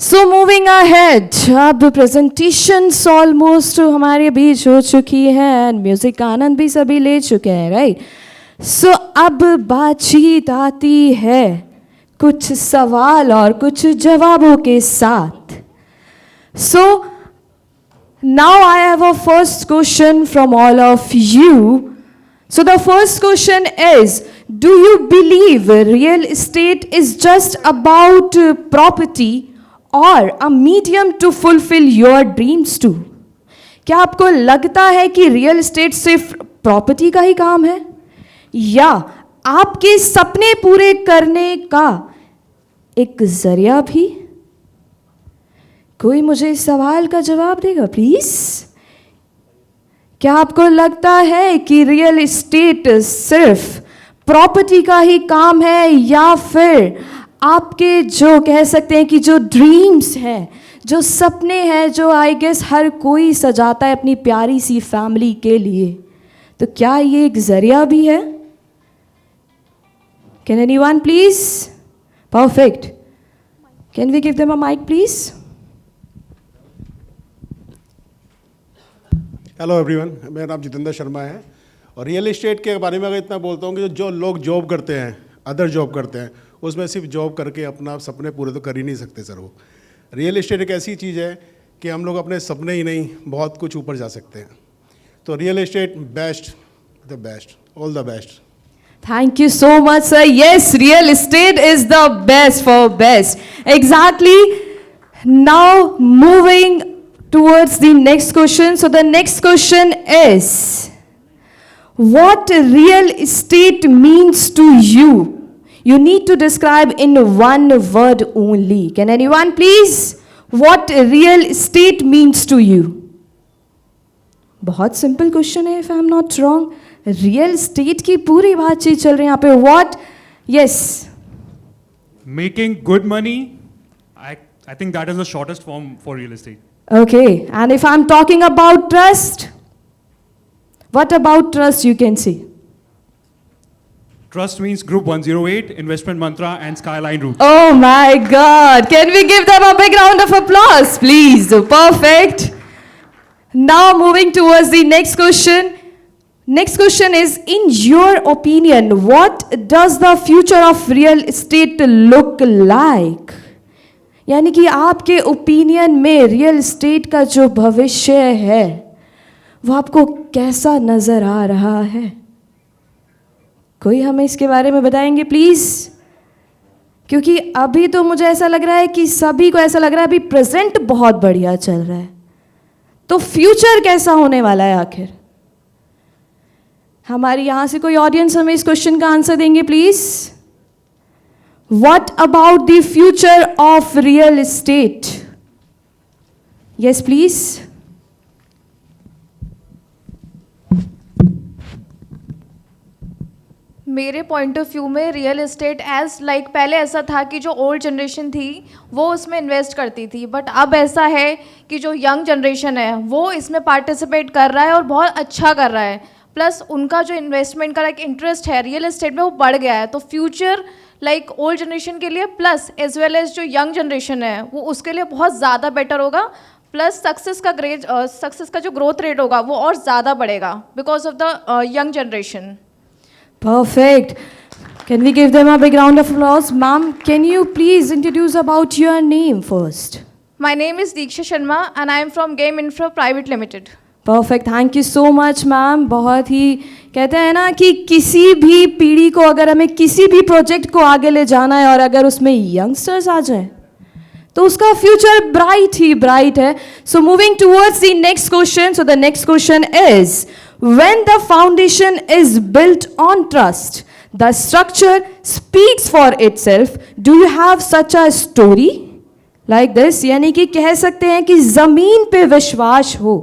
So moving ahead, अब presentations almost हमारे बीच हो चुकी है एंड म्यूजिक का आनंद भी सभी ले चुके हैं, राइट? सो अब बातचीत आती है कुछ सवाल और कुछ जवाबों के साथ. So now I have a first question from all of you. So the first question is, do you believe real estate is just about property or a medium to fulfill your dreams too? क्या आपको लगता है कि real estate सिर्फ property का ही काम है या आपके सपने पूरे करने का एक जरिया भी? कोई मुझे इस सवाल का जवाब देगा प्लीज? क्या आपको लगता है कि रियल एस्टेट सिर्फ प्रॉपर्टी का ही काम है या फिर आपके जो कह सकते हैं कि जो ड्रीम्स हैं, जो सपने हैं, जो आई गेस हर कोई सजाता है अपनी प्यारी सी फैमिली के लिए, तो क्या ये एक जरिया भी है? Can anyone please? Perfect. Can we give them a mic please? Hello everyone, मेरा नाम जितेंद्र शर्मा है और रियल एस्टेट के बारे में अगर इतना बोलता हूँ कि जो लोग जॉब करते हैं, अदर जॉब करते हैं, उसमें सिर्फ जॉब करके अपना सपने पूरे तो कर ही नहीं सकते सर. वो रियल एस्टेट एक ऐसी चीज़ है कि हम लोग अपने सपने ही नहीं बहुत कुछ ऊपर जा सकते हैं. तो real estate best, the best, all the best. Thank you so much, sir. Yes, real estate is the best for best. Exactly. Now moving towards the next question. So the next question is, what real estate means to you? You need to describe in one word only. Can anyone please? What real estate means to you? बहुत simple question है, if I'm not wrong. Real estate की पूरी बातचीत चल रही है यहाँ पे. What? Yes. Making good money, I think that is the shortest form for real estate. Okay, and if I'm talking about trust, what about trust you can say? Trust means Group 108, Investment Mantra and Skyline Group. Oh my God, can we give them a big round of applause, please? Perfect. Now moving towards the next question. Next question is, in your opinion, what does the future of real estate look like? यानी कि आपके opinion में real estate का जो भविष्य है वो आपको कैसा नजर आ रहा है? कोई हमें इसके बारे में बताएंगे प्लीज? क्योंकि अभी तो मुझे ऐसा लग रहा है कि सभी को ऐसा लग रहा है अभी प्रेजेंट बहुत बढ़िया चल रहा है, तो फ्यूचर कैसा होने वाला है आखिर? हमारी यहाँ से कोई ऑडियंस हमें इस क्वेश्चन का आंसर देंगे please? What about the future of real estate? Yes, please. मेरे पॉइंट ऑफ व्यू में रियल एस्टेट एज लाइक पहले ऐसा था कि जो ओल्ड जनरेशन थी वो उसमें इन्वेस्ट करती थी, बट अब ऐसा है कि जो यंग जनरेशन है वो इसमें पार्टिसिपेट कर रहा है और बहुत अच्छा कर रहा है. प्लस उनका जो इन्वेस्टमेंट का एक इंटरेस्ट है रियल एस्टेट में वो बढ़ गया है. तो फ्यूचर लाइक ओल्ड जनरेशन के लिए प्लस एज वेल एज जो यंग जनरेशन है वो उसके लिए बहुत ज़्यादा बेटर होगा. प्लस सक्सेस का जो ग्रोथ रेट होगा वो और ज़्यादा बढ़ेगा because of the young generation. Perfect. Can we give them a big round of applause? Ma'am, can you please introduce about your name first? My name is Deeksha Sharma and I am from Game Infra Private Limited. Perfect. Thank you so much ma'am. बहुत ही कहते हैं ना कि किसी भी पीढ़ी को अगर हमें किसी भी प्रोजेक्ट को आगे ले जाना है और अगर उसमें यंगस्टर्स आ जाएं तो उसका फ्यूचर ब्राइट ही ब्राइट है. So moving towards the next question. So the next question is, when the foundation is built on trust the structure speaks for itself. Do you have such a story like this? यानी कि कह सकते हैं कि जमीन पे विश्वास हो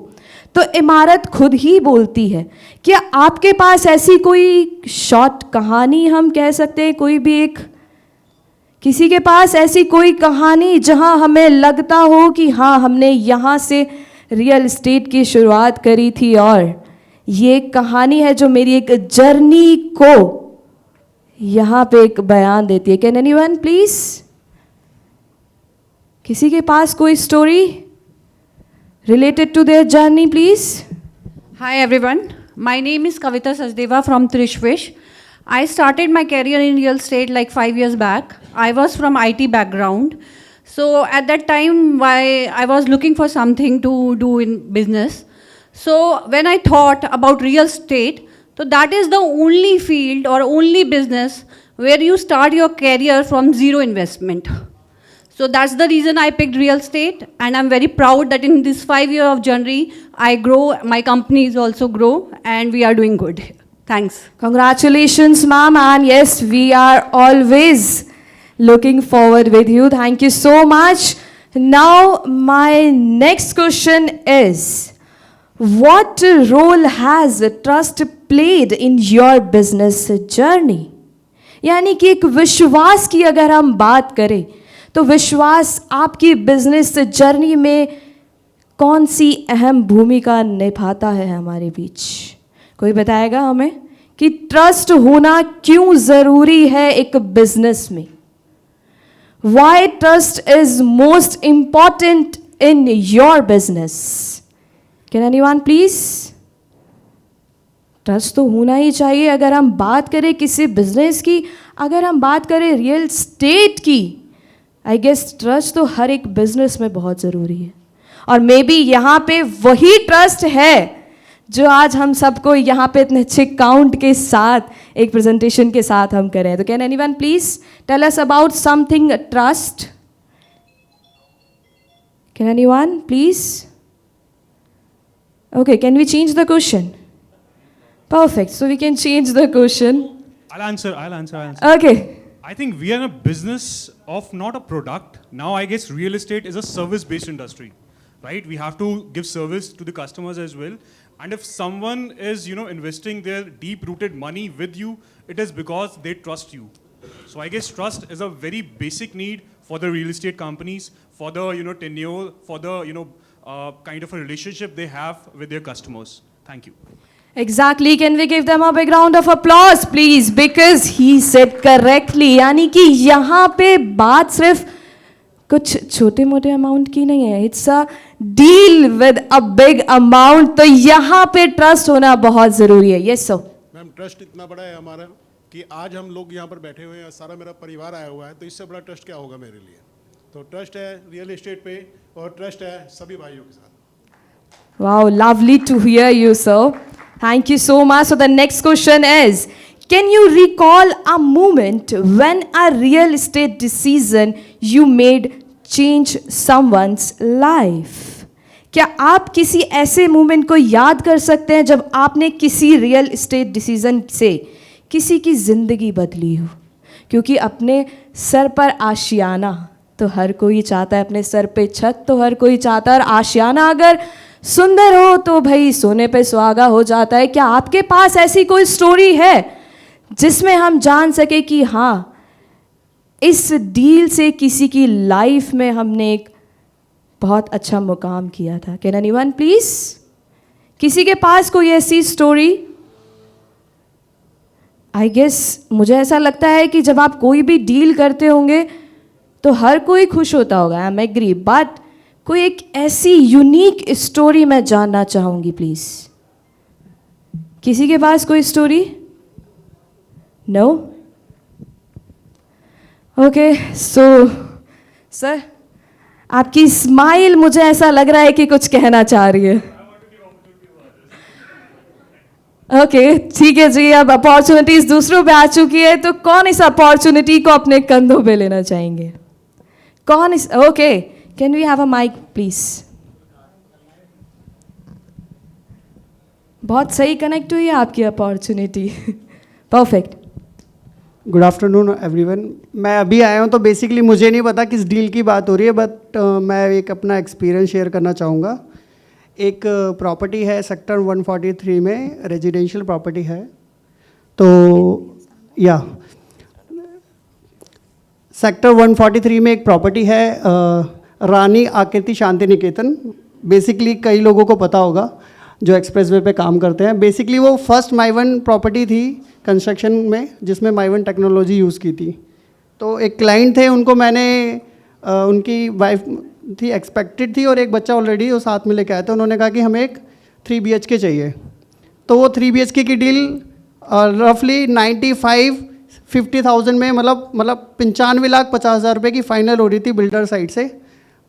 तो इमारत खुद ही बोलती है. क्या आपके पास ऐसी कोई शॉर्ट कहानी हम कह सकते हैं, कोई भी एक, किसी के पास ऐसी कोई कहानी जहां हमें लगता हो कि हाँ हमने यहाँ से रियल एस्टेट की शुरुआत करी थी और ये कहानी है जो मेरी एक जर्नी को यहाँ पे एक बयान देती है? Can anyone please? किसी के पास कोई story related to their journey please? Hi everyone, my name is Kavita Sachdeva from Trishwish. I started my career in real estate like 5 years back. I was from IT background. So at that time, I was looking for something to do in business. So when I thought about real estate, so that is the only field or only business where you start your career from zero investment. So that's the reason I picked real estate, and I'm very proud that in this 5 year of journey, I grow, my companies also grow, and we are doing good. Thanks. Congratulations, ma'am, and yes, we are always looking forward with you. Thank you so much. Now, my next question is, what role has trust played in your business journey? यानी कि एक विश्वास की अगर हम बात करें, तो विश्वास आपकी बिजनेस जर्नी में कौन सी अहम भूमिका निभाता है हमारे बीच? कोई बताएगा हमें कि ट्रस्ट होना क्यों ज़रूरी है एक बिजनेस में? Why trust is most important in your business? Can anyone please? Trust तो होना ही चाहिए अगर हम बात करें किसी बिजनेस की, अगर हम बात करें रियल स्टेट की, आई गेस ट्रस्ट तो हर एक बिजनेस में बहुत ज़रूरी है. और मे बी यहाँ पे वही ट्रस्ट है जो आज हम सबको यहाँ पे इतने अच्छे काउंट के साथ एक प्रेजेंटेशन के साथ हम करें. तो can anyone please tell us about something trust? Can anyone please? Okay, can we change the question? Perfect. So we can change the question. I'll answer. Okay. I think we are in a business of not a product. Now I guess real estate is a service-based industry, right? We have to give service to the customers as well. And if someone is, investing their deep-rooted money with you, it is because they trust you. So I guess trust is a very basic need for the real estate companies, for the, tenure, for the, kind of a relationship they have with their customers. Thank you. Exactly. Can we give them a big round of applause, please? Because he said correctly. यानी कि यहाँ पे बात सिर्फ कुछ छोटे मोटे amount की नहीं है. It's a deal with a big amount. तो यहाँ पे ट्रस्ट होना बहुत ज़रूरी है. Yes sir. मैम, ट्रस्ट इतना बड़ा है हमारा कि आज हम लोग यहाँ पर बैठे हुए हैं, सारा मेरा परिवार आया हुआ है, तो इससे बड़ा ट्रस्ट क्या होगा मेरे लिए? तो ट्रस्ट है रियल एस्टेट पे और ट्रस्ट है सभी भाइयों के साथ. Wow, lovely to hear you, sir. Thank you so much. So the next question is, can you recall a moment when a real estate decision you made change someone's life? क्या आप किसी ऐसे moment को याद कर सकते हैं जब आपने किसी रियल एस्टेट डिसीजन से किसी की ज़िंदगी बदली हो? क्योंकि अपने सर पर आशियाना तो हर कोई चाहता है, अपने सर पे छत तो हर कोई चाहता है, और आशियाना अगर सुंदर हो तो भाई सोने पे सुहागा हो जाता है. क्या आपके पास ऐसी कोई स्टोरी है जिसमें हम जान सके कि हाँ, इस डील से किसी की लाइफ में हमने एक बहुत अच्छा मुकाम किया था? Can anyone please? किसी के पास कोई ऐसी स्टोरी? आई गेस मुझे ऐसा लगता है कि जब आप कोई भी डील करते होंगे तो हर कोई खुश होता होगा. I am agree. बट कोई एक ऐसी यूनिक स्टोरी मैं जानना चाहूँगी प्लीज़. किसी के पास कोई story? No? Okay. So sir, आपकी स्माइल मुझे ऐसा लग रहा है कि कुछ कहना चाह रही है. ओके, ठीक है जी. अब अपॉर्चुनिटीज दूसरों पे आ चुकी है, तो कौन इस अपॉर्चुनिटी को अपने कंधों पे लेना चाहेंगे? कौन इस? Okay, can we have a mic please? बहुत सही कनेक्ट हुई है आपकी opportunity. Perfect. Good afternoon everyone. मैं अभी आया हूँ, तो बेसिकली मुझे नहीं पता किस डील की बात हो रही है, बट मैं एक अपना एक्सपीरियंस शेयर करना चाहूँगा. एक प्रॉपर्टी है सेक्टर 143 में, रेजिडेंशियल प्रॉपर्टी है. तो या सेक्टर 143 में एक प्रॉपर्टी है, रानी आकृति शांति निकेतन. बेसिकली कई लोगों को पता होगा जो एक्सप्रेसवे पे काम करते हैं. बेसिकली वो फर्स्ट माइवन प्रॉपर्टी थी कंस्ट्रक्शन में जिसमें माइवन टेक्नोलॉजी यूज़ की थी. तो एक क्लाइंट थे, उनको मैंने उनकी वाइफ थी, एक्सपेक्टेड थी, और एक बच्चा ऑलरेडी वो साथ में लेके आए थे। उन्होंने कहा कि हमें एक 3 BHK चाहिए। तो वो 3 BHK की डील रफली 95-50,000 में, मतलब 95,50,000 रुपये की फाइनल हो रही थी बिल्डर साइड से।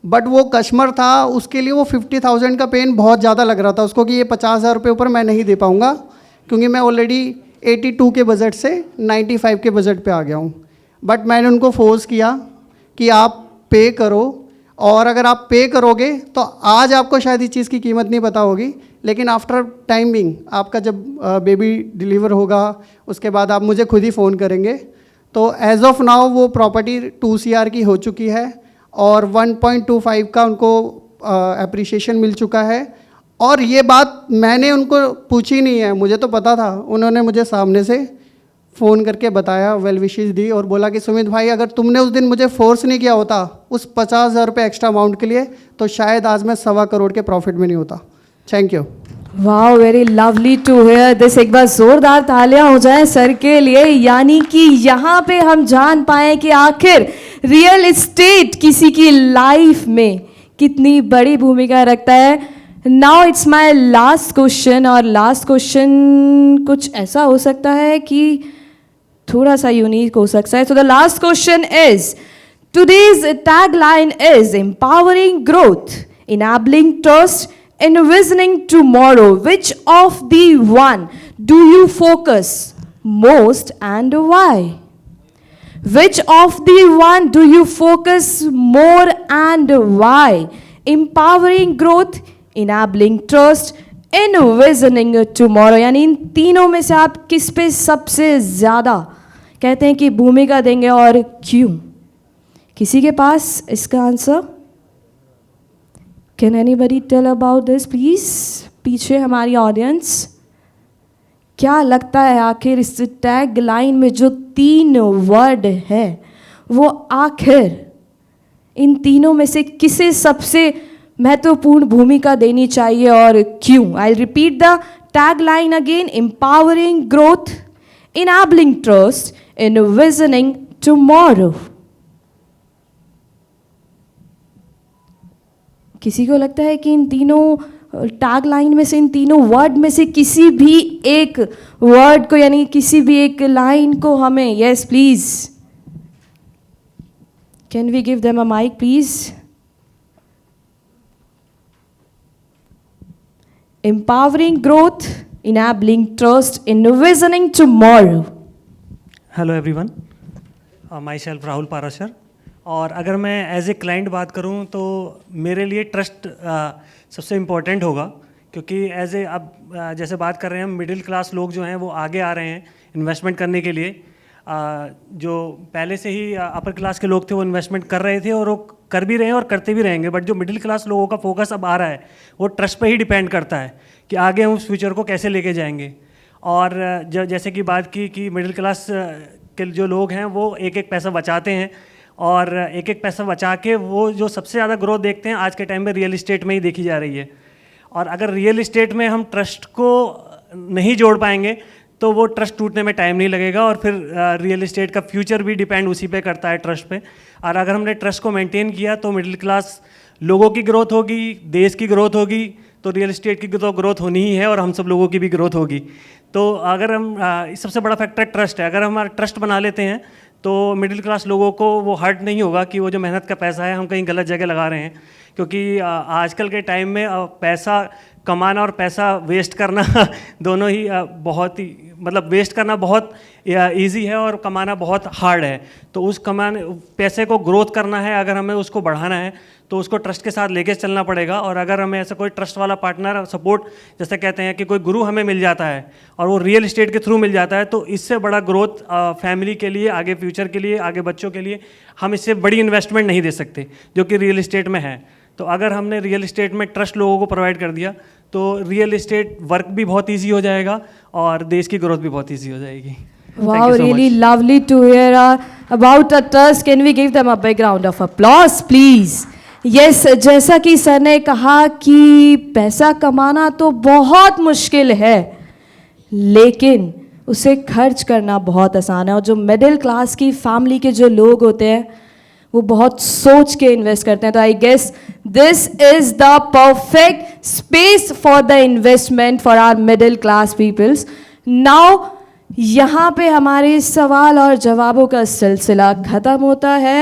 बट वो कस्टमर था, उसके लिए वो 50,000 का पेन बहुत ज़्यादा लग रहा था उसको कि ये 50,000 रुपये ऊपर मैं नहीं दे पाऊँगा, क्योंकि मैं ऑलरेडी 82 के बजट से 95 के बजट पे आ गया हूँ। बट मैंने उनको फोर्स किया कि आप पे करो, और अगर आप पे करोगे तो आज आपको शायद इस चीज़ की कीमत नहीं पता होगी, लेकिन आफ्टर टाइमिंग आपका जब बेबी डिलीवर होगा उसके बाद आप मुझे खुद ही फ़ोन करेंगे। तो एज ऑफ नाउ वो प्रॉपर्टी 2 CR की हो चुकी है और 1.25 का उनको एप्रिसिएशन मिल चुका है। और ये बात मैंने उनको पूछी नहीं है, मुझे तो पता था, उन्होंने मुझे सामने से फ़ोन करके बताया, वेल विशेस दी और बोला कि सुमित भाई, अगर तुमने उस दिन मुझे फोर्स नहीं किया होता उस 50,000 रुपये एक्स्ट्रा अमाउंट के लिए, तो शायद आज मैं 1.25 करोड़ के प्रॉफिट में नहीं होता। Thank you. वाह, very lovely to hear this. एक बार जोरदार तालियां हो जाएं सर के लिए। यानी कि यहाँ पे हम जान पाए कि आखिर रियल एस्टेट किसी की लाइफ में कितनी बड़ी भूमिका रखता है। Now it's my last question, और लास्ट क्वेश्चन कुछ ऐसा हो सकता है कि थोड़ा सा यूनिक हो सकता है। So the last question is, today's tagline is empowering growth, enabling trust, envisioning tomorrow. Which of the one do you focus most and why? Which of the one do you focus more and why? Empowering growth, enabling trust, envisioning tomorrow. यानी इन तीनों में से आप किस पे सबसे ज़्यादा कहते हैं कि भूमिका देंगे और क्यों? किसी के पास इसका answer? Can anybody tell about this please? पीछे हमारी ऑडियंस, क्या लगता है आखिर इस टैग लाइन में जो 3 वर्ड है वो आखिर इन तीनों में से किसे सबसे महत्वपूर्ण भूमिका देनी चाहिए और क्यों? I repeat the tag line again, empowering growth, enabling trust, envisioning tomorrow. किसी को लगता है कि इन तीनों टैग लाइन में से, इन तीनों वर्ड में से किसी भी एक वर्ड को, यानी किसी भी एक लाइन को हमें, yes please, can we give them a mic please? Empowering growth, enabling trust, envisioning tomorrow. Hello everyone, myself Rahul Parashar. और अगर मैं एज ए क्लाइंट बात करूं तो मेरे लिए ट्रस्ट सबसे इम्पोर्टेंट होगा, क्योंकि एज ए अब जैसे बात कर रहे हैं हम, मिडिल क्लास लोग जो हैं वो आगे आ रहे हैं इन्वेस्टमेंट करने के लिए। जो पहले से ही अपर क्लास के लोग थे वो इन्वेस्टमेंट कर रहे थे और वो कर भी रहे हैं और करते भी रहेंगे, बट जो मिडिल क्लास लोगों का फोकस अब आ रहा है वो ट्रस्ट पे ही डिपेंड करता है कि आगे हम उस फ्यूचर को कैसे लेके जाएंगे। और जैसे कि बात की कि मिडिल क्लास के जो लोग हैं वो एक एक पैसा बचाते हैं, और एक एक पैसा बचा के वो जो सबसे ज़्यादा ग्रोथ देखते हैं आज के टाइम में रियल इस्टेट में ही देखी जा रही है। और अगर रियल इस्टेट में हम ट्रस्ट को नहीं जोड़ पाएंगे तो वो ट्रस्ट टूटने में टाइम नहीं लगेगा, और फिर रियल इस्टेट का फ्यूचर भी डिपेंड उसी पे करता है, ट्रस्ट पे। और अगर हमने ट्रस्ट को मेंटेन किया तो मिडिल क्लास लोगों की ग्रोथ होगी, देश की ग्रोथ होगी, तो रियल इस्टेट की तो ग्रोथ होनी ही है और हम सब लोगों की भी ग्रोथ होगी। तो अगर हम सबसे बड़ा फैक्टर ट्रस्ट है, अगर हम हमारा ट्रस्ट बना लेते हैं तो मिडिल क्लास लोगों को वो हर्ट नहीं होगा कि वो जो मेहनत का पैसा है हम कहीं गलत जगह लगा रहे हैं। क्योंकि आजकल के टाइम में पैसा कमाना और पैसा वेस्ट करना दोनों ही बहुत ही, मतलब वेस्ट करना बहुत इजी है और कमाना बहुत हार्ड है। तो उस कमाने पैसे को ग्रोथ करना है, अगर हमें उसको बढ़ाना है तो उसको ट्रस्ट के साथ लेके चलना पड़ेगा। और अगर हमें ऐसा कोई ट्रस्ट वाला पार्टनर सपोर्ट, जैसे कहते हैं कि कोई गुरु हमें मिल जाता है और वो रियल इस्टेट के थ्रू मिल जाता है, तो इससे बड़ा ग्रोथ फैमिली के लिए, आगे फ्यूचर के लिए, आगे बच्चों के लिए हम इससे बड़ी इन्वेस्टमेंट नहीं दे सकते जो कि रियल इस्टेट में है। तो अगर हमने रियल इस्टेट में ट्रस्ट लोगों को प्रोवाइड कर दिया तो रियल इस्टेट वर्क भी बहुत ईजी हो जाएगा और देश की ग्रोथ भी बहुत ईजी हो जाएगी। Wow, really lovely to hear about a trust. Can we give them a big round of applause, please? Yes, जैसा कि सर ने कहा कि पैसा कमाना तो बहुत मुश्किल है, लेकिन उसे खर्च करना बहुत आसान है। और जो मिडिल क्लास की फैमिली के जो लोग होते हैं वो बहुत सोच के इन्वेस्ट करते हैं. तो I guess this is the perfect space for the investment for our middle class peoples. Now यहाँ पे हमारे सवाल और जवाबों का सिलसिला ख़त्म होता है.